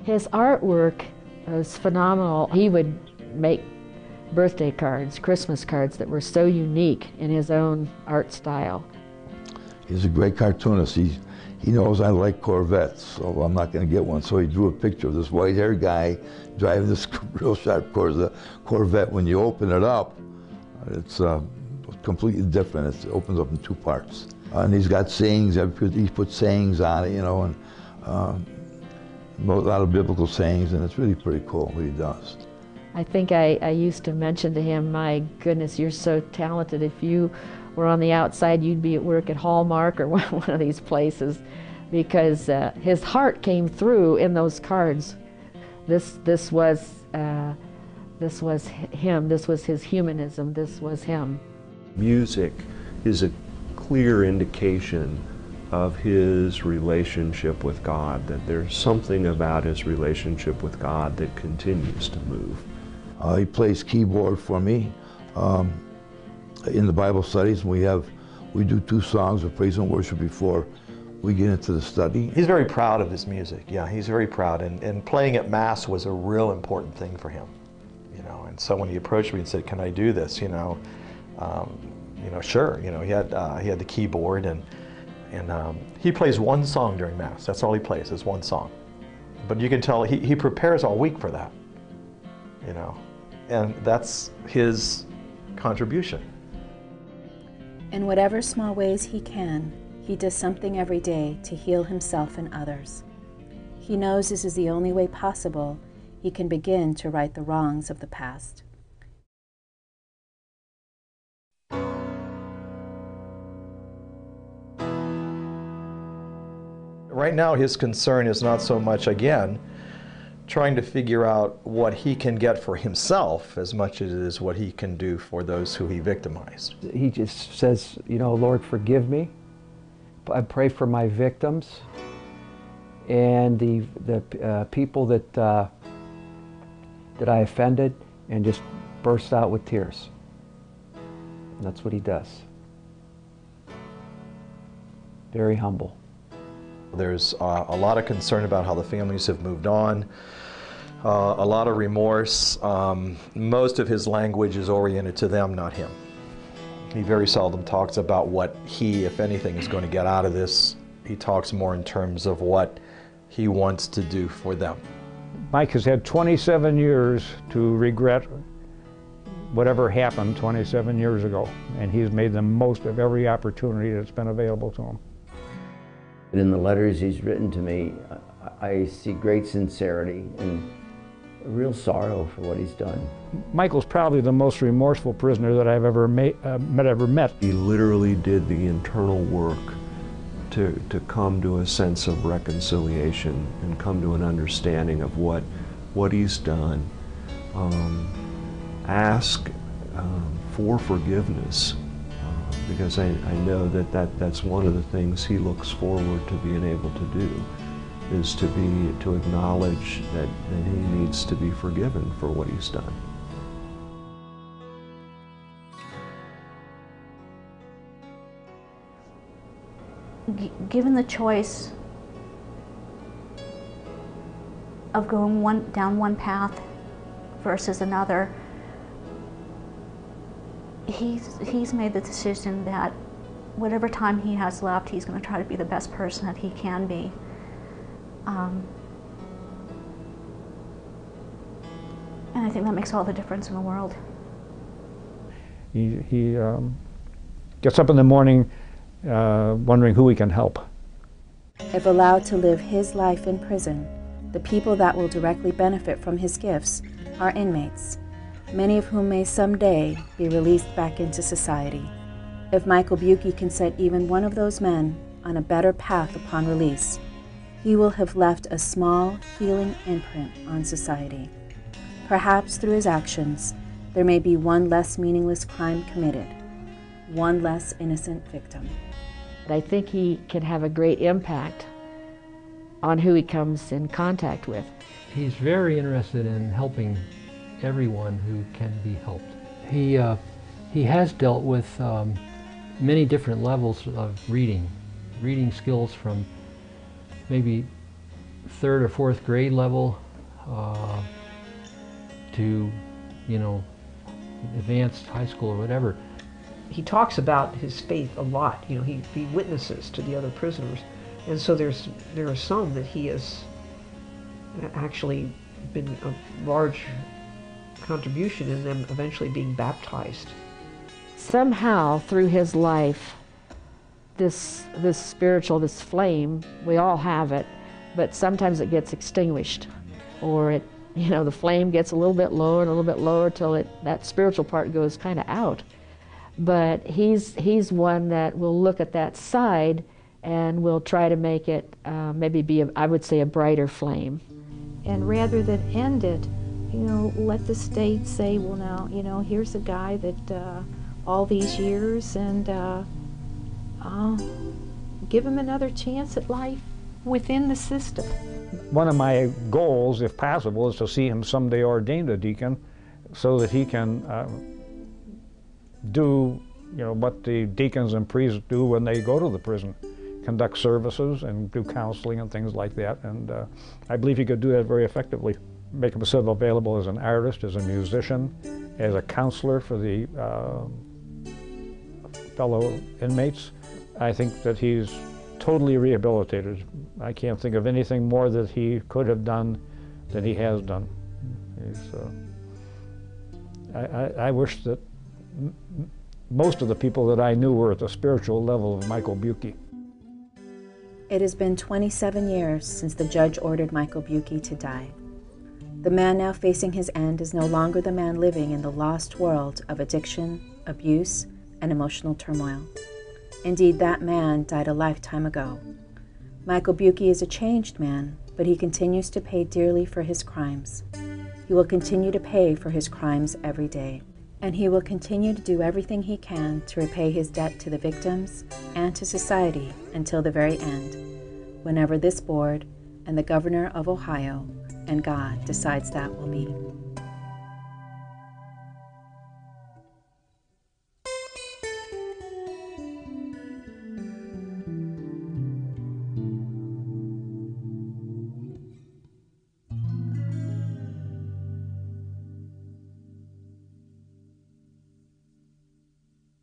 His artwork was phenomenal. He would make birthday cards, Christmas cards that were so unique in his own art style. He's a great cartoonist. He knows I like Corvettes, so I'm not going to get one. So he drew a picture of this white-haired guy driving this real sharp Corvette. When you open it up, it's completely different. It opens up in two parts. And he's got sayings. He put sayings on it, you know, and a lot of biblical sayings, and it's really pretty cool what he does. I think I used to mention to him, my goodness, you're so talented. If you were on the outside, you'd be at work at Hallmark or one of these places, because his heart came through in those cards. This was him. This was his humanism. This was him. Music is a clear indication of his relationship with God, that there's something about his relationship with God that continues to move. He plays keyboard for me. In the Bible studies, we do 2 songs of praise and worship before we get into the study. He's very proud of his music. Yeah, he's very proud, and playing at Mass was a real important thing for him. You know, and so when he approached me and said, "Can I do this?" Sure. You know, he had the keyboard, and he plays 1 song during Mass. That's all he plays is 1 song. But you can tell he prepares all week for that. You know, and that's his contribution. In whatever small ways he can, he does something every day to heal himself and others. He knows this is the only way possible he can begin to right the wrongs of the past. Right now, his concern is not so much, again, trying to figure out what he can get for himself as much as it is what he can do for those who he victimized. He just says, you know, Lord, forgive me. I pray for my victims and the people that I offended, and just burst out with tears. And that's what he does. Very humble. There's a lot of concern about how the families have moved on, a lot of remorse. Most of his language is oriented to them, not him. He very seldom talks about what he, if anything, is going to get out of this. He talks more in terms of what he wants to do for them. Mike has had 27 years to regret whatever happened 27 years ago, and he's made the most of every opportunity that's been available to him. In the letters he's written to me, I see great sincerity and a real sorrow for what he's done. Michael's probably the most remorseful prisoner that I've ever met. He literally did the internal work to come to a sense of reconciliation and come to an understanding of what he's done. Ask for forgiveness. Because I know that's one of the things he looks forward to being able to do, is to acknowledge that he needs to be forgiven for what he's done. Given the choice of going down one path versus another, he's made the decision that whatever time he has left, he's going to try to be the best person that he can be. And I think that makes all the difference in the world. He gets up in the morning wondering who he can help. If allowed to live his life in prison, the people that will directly benefit from his gifts are inmates, many of whom may someday be released back into society. If Michael Beuke can set even one of those men on a better path upon release, he will have left a small, healing imprint on society. Perhaps through his actions, there may be one less meaningless crime committed, one less innocent victim. I think he can have a great impact on who he comes in contact with. He's very interested in helping everyone who can be helped. He has dealt with many different levels of reading skills from maybe 3rd or 4th grade level to, you know, advanced high school or whatever. He talks about his faith a lot. You know, he witnesses to the other prisoners, and so there are some that he has actually been a large contribution in them eventually being baptized. Somehow through his life, this spiritual, this flame, we all have it, but sometimes it gets extinguished, or it, you know, the flame gets a little bit lower and a little bit lower till that spiritual part goes kind of out. But he's one that will look at that side and will try to make it maybe be, I would say, a brighter flame. And rather than end it, you know, let the state say, well, now, you know, here's a guy that all these years, and give him another chance at life within the system. One of my goals, if possible, is to see him someday ordained a deacon so that he can do, you know, what the deacons and priests do when they go to the prison, conduct services and do counseling and things like that. And I believe he could do that very effectively. Make himself available as an artist, as a musician, as a counselor for the fellow inmates. I think that he's totally rehabilitated. I can't think of anything more that he could have done than he has done. I wish that most of the people that I knew were at the spiritual level of Michael Beuke. It has been 27 years since the judge ordered Michael Beuke to die. The man now facing his end is no longer the man living in the lost world of addiction, abuse, and emotional turmoil. Indeed, that man died a lifetime ago. Michael Beuke is a changed man, but he continues to pay dearly for his crimes. He will continue to pay for his crimes every day, and he will continue to do everything he can to repay his debt to the victims and to society until the very end, whenever this board and the governor of Ohio and God decides that will be.